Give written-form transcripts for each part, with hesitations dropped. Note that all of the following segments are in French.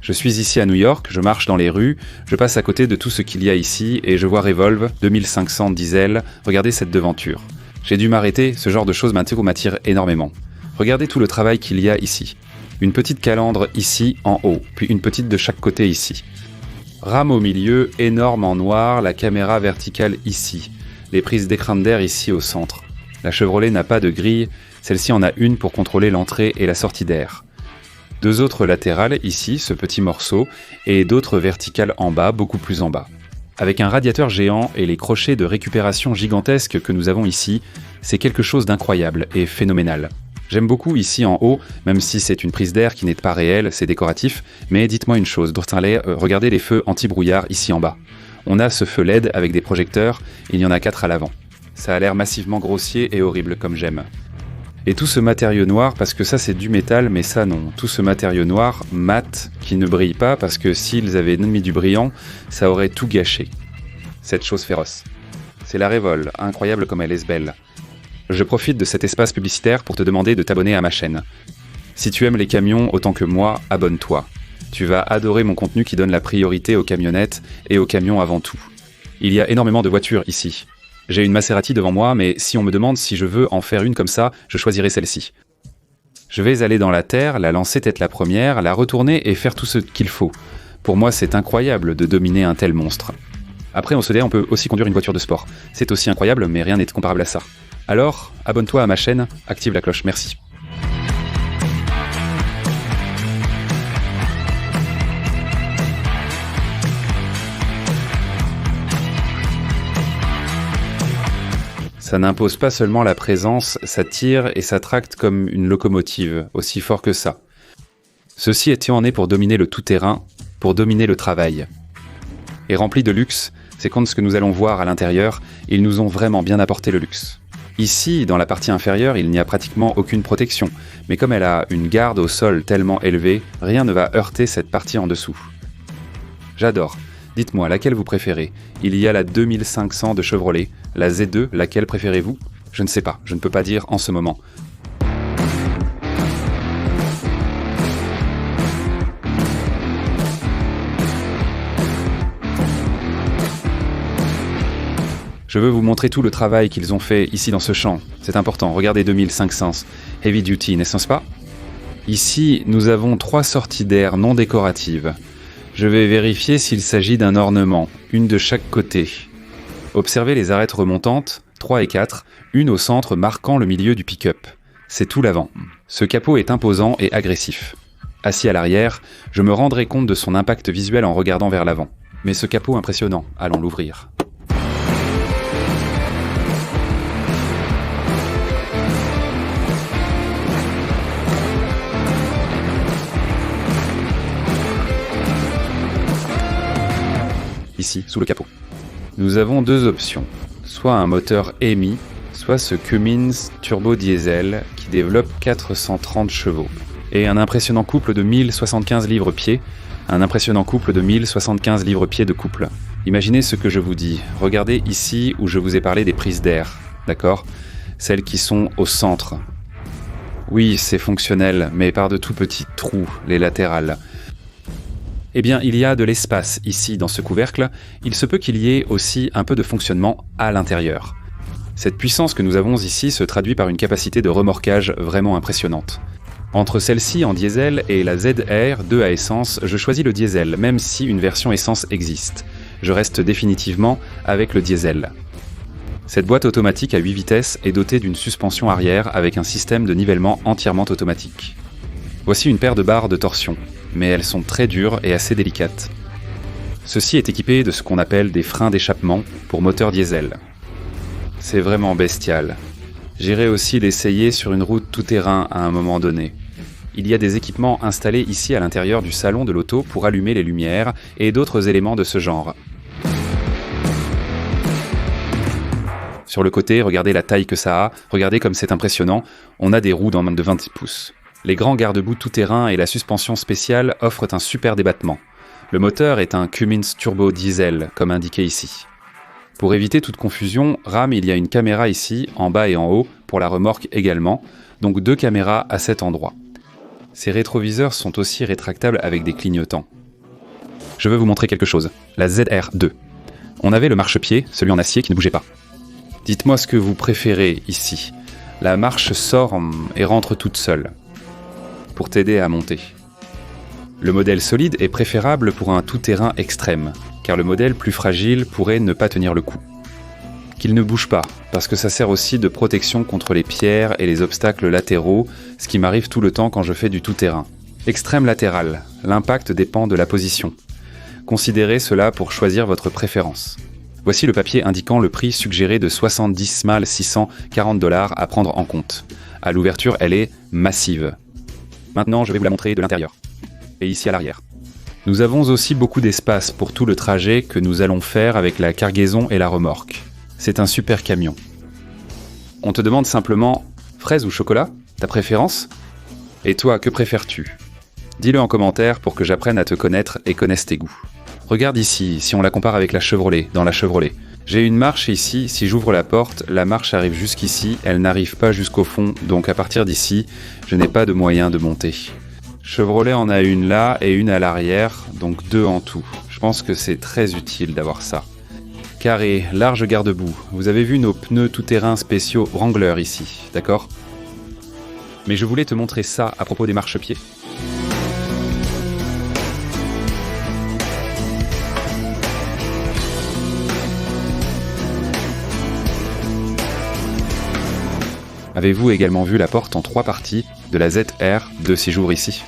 Je suis ici à New York, je marche dans les rues, je passe à côté de tout ce qu'il y a ici et je vois Revolve, 2500 diesel, regardez cette devanture. J'ai dû m'arrêter, ce genre de choses m'attire énormément. Regardez tout le travail qu'il y a ici. Une petite calandre ici en haut, puis une petite de chaque côté ici. Rame au milieu, énorme en noir, la caméra verticale ici. Les prises d'écran d'air ici au centre. La Chevrolet n'a pas de grille, celle-ci en a une pour contrôler l'entrée et la sortie d'air. 2 autres latérales ici, ce petit morceau, et d'autres verticales en bas, beaucoup plus en bas. Avec un radiateur géant et les crochets de récupération gigantesques que nous avons ici, c'est quelque chose d'incroyable et phénoménal. J'aime beaucoup ici en haut, même si c'est une prise d'air qui n'est pas réelle, c'est décoratif, mais dites-moi une chose, regardez les feux anti-brouillard ici en bas. On a ce feu LED avec des projecteurs, il y en a 4 à l'avant. Ça a l'air massivement grossier et horrible comme j'aime. Et tout ce matériau noir, parce que ça c'est du métal, mais ça non. Tout ce matériau noir, mat, qui ne brille pas, parce que s'ils avaient mis du brillant, ça aurait tout gâché. Cette chose féroce. C'est la Revolve, incroyable comme elle est belle. Je profite de cet espace publicitaire pour te demander de t'abonner à ma chaîne. Si tu aimes les camions autant que moi, abonne-toi. Tu vas adorer mon contenu qui donne la priorité aux camionnettes et aux camions avant tout. Il y a énormément de voitures ici. J'ai une Maserati devant moi, mais si on me demande si je veux en faire une comme ça, je choisirai celle-ci. Je vais aller dans la terre, la lancer tête la première, la retourner et faire tout ce qu'il faut. Pour moi, c'est incroyable de dominer un tel monstre. Après, on peut aussi conduire une voiture de sport. C'est aussi incroyable, mais rien n'est comparable à ça. Alors, abonne-toi à ma chaîne, active la cloche, merci. Ça n'impose pas seulement la présence, ça tire et ça tracte comme une locomotive, aussi fort que ça. Ceci étant né pour dominer le tout-terrain, pour dominer le travail. Et rempli de luxe, c'est comme ce que nous allons voir à l'intérieur, ils nous ont vraiment bien apporté le luxe. Ici, dans la partie inférieure, il n'y a pratiquement aucune protection, mais comme elle a une garde au sol tellement élevée, rien ne va heurter cette partie en dessous. J'adore. Dites-moi, laquelle vous préférez? Il y a la 2500 de Chevrolet, la Z2, laquelle préférez-vous? Je ne sais pas, je ne peux pas dire en ce moment. Je veux vous montrer tout le travail qu'ils ont fait ici dans ce champ. C'est important, regardez 2500, Heavy Duty, n'est-ce pas? Ici, nous avons 3 sorties d'air non décoratives. Je vais vérifier s'il s'agit d'un ornement, une de chaque côté. Observez les arêtes remontantes, 3 et 4, une au centre marquant le milieu du pick-up. C'est tout l'avant. Ce capot est imposant et agressif. Assis à l'arrière, je me rendrai compte de son impact visuel en regardant vers l'avant. Mais ce capot impressionnant, allons l'ouvrir. Ici, sous le capot. Nous avons 2 options, soit un moteur EMI, soit ce Cummins turbo diesel qui développe 430 chevaux, et un impressionnant couple de 1075 livres-pieds, de couple. Imaginez ce que je vous dis, regardez ici où je vous ai parlé des prises d'air, d'accord? Celles qui sont au centre. Oui, c'est fonctionnel, mais par de tout petits trous, les latérales. Eh bien, il y a de l'espace ici dans ce couvercle, il se peut qu'il y ait aussi un peu de fonctionnement à l'intérieur. Cette puissance que nous avons ici se traduit par une capacité de remorquage vraiment impressionnante. Entre celle-ci en diesel et la ZR 2 à essence, je choisis le diesel, même si une version essence existe. Je reste définitivement avec le diesel. Cette boîte automatique à 8 vitesses est dotée d'une suspension arrière avec un système de nivellement entièrement automatique. Voici une paire de barres de torsion, mais elles sont très dures et assez délicates. Ceci est équipé de ce qu'on appelle des freins d'échappement pour moteur diesel. C'est vraiment bestial. J'irai aussi l'essayer sur une route tout-terrain à un moment donné. Il y a des équipements installés ici à l'intérieur du salon de l'auto pour allumer les lumières et d'autres éléments de ce genre. Sur le côté, regardez la taille que ça a, regardez comme c'est impressionnant, on a des roues de 20 pouces. Les grands garde-boue tout-terrain et la suspension spéciale offrent un super débattement. Le moteur est un Cummins turbo diesel, comme indiqué ici. Pour éviter toute confusion, RAM, il y a une caméra ici, en bas et en haut, pour la remorque également, donc 2 caméras à cet endroit. Ces rétroviseurs sont aussi rétractables avec des clignotants. Je veux vous montrer quelque chose. La ZR2. On avait le marchepied, celui en acier qui ne bougeait pas. Dites-moi ce que vous préférez ici. La marche sort et rentre toute seule, pour t'aider à monter. Le modèle solide est préférable pour un tout-terrain extrême, car le modèle plus fragile pourrait ne pas tenir le coup. Qu'il ne bouge pas, parce que ça sert aussi de protection contre les pierres et les obstacles latéraux, ce qui m'arrive tout le temps quand je fais du tout-terrain. Extrême latéral, l'impact dépend de la position. Considérez cela pour choisir votre préférence. Voici le papier indiquant le prix suggéré de 70 $640 à prendre en compte. À l'ouverture, elle est massive. Maintenant, je vais vous la montrer de l'intérieur. Et ici à l'arrière. Nous avons aussi beaucoup d'espace pour tout le trajet que nous allons faire avec la cargaison et la remorque. C'est un super camion. On te demande simplement « fraise ou chocolat ? Ta préférence ? Et toi, que préfères-tu ? Dis-le en commentaire pour que j'apprenne à te connaître et connaisse tes goûts. Regarde ici, si on la compare avec la Chevrolet, dans la Chevrolet. J'ai une marche ici, si j'ouvre la porte, la marche arrive jusqu'ici, elle n'arrive pas jusqu'au fond, donc à partir d'ici, je n'ai pas de moyen de monter. Chevrolet en a une là et une à l'arrière, donc 2 en tout. Je pense que c'est très utile d'avoir ça. Carré, large garde-boue. Vous avez vu nos pneus tout-terrain spéciaux Wrangler ici, d'accord ? Mais je voulais te montrer ça à propos des marchepieds. Avez-vous également vu la porte en 3 parties de la ZR de séjour ici ?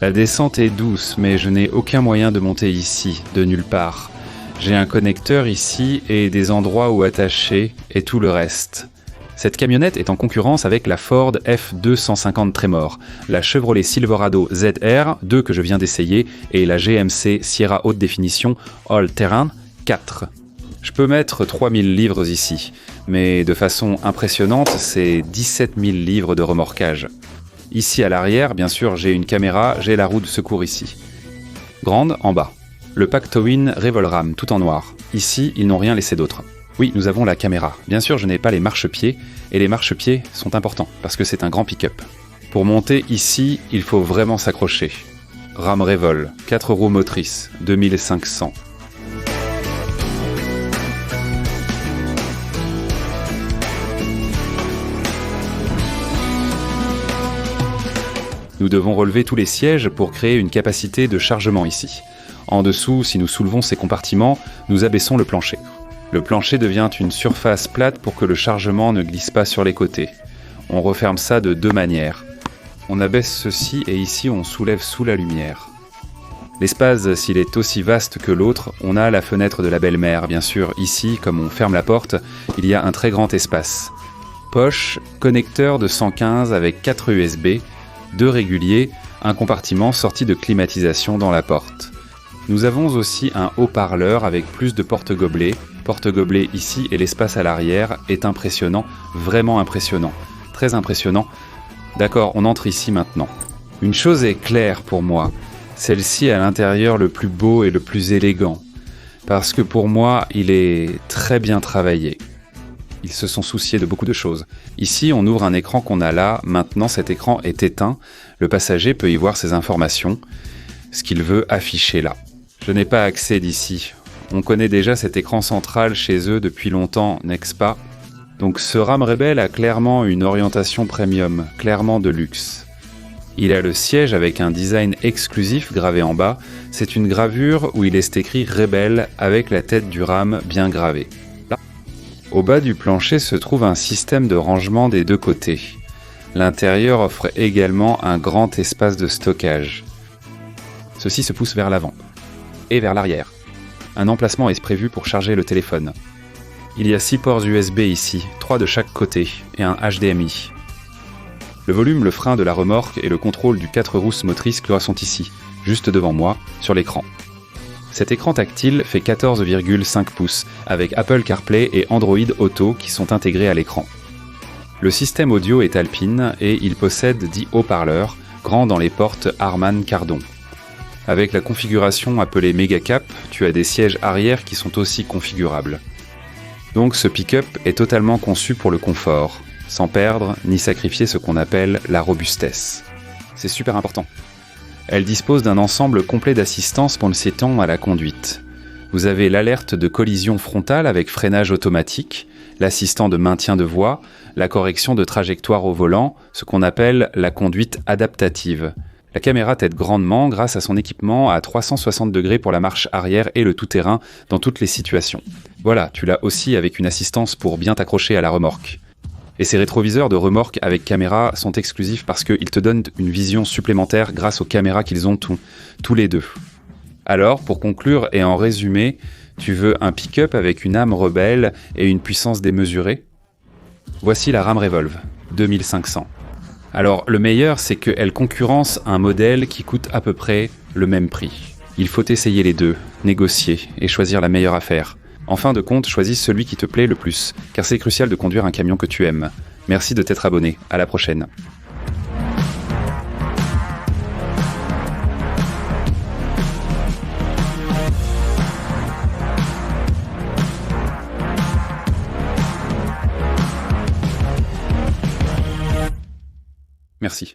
La descente est douce, mais je n'ai aucun moyen de monter ici, de nulle part. J'ai un connecteur ici et des endroits où attacher et tout le reste. Cette camionnette est en concurrence avec la Ford F250 Tremor, la Chevrolet Silverado ZR2 que je viens d'essayer et la GMC Sierra Haute Définition All Terrain 4. Je peux mettre 3000 livres ici, mais de façon impressionnante, c'est 17 000 livres de remorquage. Ici à l'arrière, bien sûr, j'ai une caméra, j'ai la roue de secours ici. Grande en bas. Le pack Towin Revolram, tout en noir. Ici, ils n'ont rien laissé d'autre. Oui, nous avons la caméra. Bien sûr, je n'ai pas les marchepieds, et les marchepieds sont importants, parce que c'est un grand pick-up. Pour monter ici, il faut vraiment s'accrocher. Ram Revol, 4 roues motrices, 2500. Nous devons relever tous les sièges pour créer une capacité de chargement ici. En dessous, si nous soulevons ces compartiments, nous abaissons le plancher. Le plancher devient une surface plate pour que le chargement ne glisse pas sur les côtés. On referme ça de 2 manières. On abaisse ceci et ici on soulève sous la lumière. L'espace, s'il est aussi vaste que l'autre, on a la fenêtre de la belle-mère. Bien sûr, ici, comme on ferme la porte, il y a un très grand espace. Poche, connecteur de 115 avec 4 USB, 2 réguliers, un compartiment sorti de climatisation dans la porte. Nous avons aussi un haut-parleur avec plus de porte-gobelets. Porte-gobelet ici et l'espace à l'arrière est impressionnant, vraiment impressionnant, très impressionnant. D'accord, on entre ici maintenant. Une chose est claire pour moi, celle-ci à l'intérieur le plus beau et le plus élégant, parce que pour moi, il est très bien travaillé. Ils se sont souciés de beaucoup de choses. Ici, on ouvre un écran qu'on a là, maintenant cet écran est éteint, le passager peut y voir ses informations, ce qu'il veut afficher là. Je n'ai pas accès d'ici. On connaît déjà cet écran central chez eux depuis longtemps, n'est-ce pas ? Donc ce Ram Rebel a clairement une orientation premium, clairement de luxe. Il a le siège avec un design exclusif gravé en bas. C'est une gravure où il est écrit Rebel avec la tête du Ram bien gravée. Là. Au bas du plancher se trouve un système de rangement des 2 côtés. L'intérieur offre également un grand espace de stockage. Ceci se pousse vers l'avant et vers l'arrière. Un emplacement est prévu pour charger le téléphone. Il y a 6 ports USB ici, 3 de chaque côté, et un HDMI. Le volume, le frein de la remorque et le contrôle du 4 roues motrices sont ici, juste devant moi, sur l'écran. Cet écran tactile fait 14,5 pouces, avec Apple CarPlay et Android Auto qui sont intégrés à l'écran. Le système audio est Alpine et il possède 10 haut-parleurs, grands dans les portes Harman Kardon. Avec la configuration appelée Megacap, tu as des sièges arrière qui sont aussi configurables. Donc ce pick-up est totalement conçu pour le confort, sans perdre ni sacrifier ce qu'on appelle la robustesse. C'est super important. Elle dispose d'un ensemble complet d'assistance pour le piéton à la conduite. Vous avez l'alerte de collision frontale avec freinage automatique, l'assistant de maintien de voie, la correction de trajectoire au volant, ce qu'on appelle la conduite adaptative. La caméra t'aide grandement grâce à son équipement à 360 degrés pour la marche arrière et le tout-terrain dans toutes les situations. Voilà, tu l'as aussi avec une assistance pour bien t'accrocher à la remorque. Et ces rétroviseurs de remorque avec caméra sont exclusifs parce qu'ils te donnent une vision supplémentaire grâce aux caméras qu'ils ont tous les deux. Alors, pour conclure et en résumé, tu veux un pick-up avec une âme rebelle et une puissance démesurée ? Voici la Ram Revolve 2500. Alors, le meilleur, c'est qu'elle concurrence un modèle qui coûte à peu près le même prix. Il faut essayer les deux, négocier et choisir la meilleure affaire. En fin de compte, choisis celui qui te plaît le plus, car c'est crucial de conduire un camion que tu aimes. Merci de t'être abonné. À la prochaine. Merci.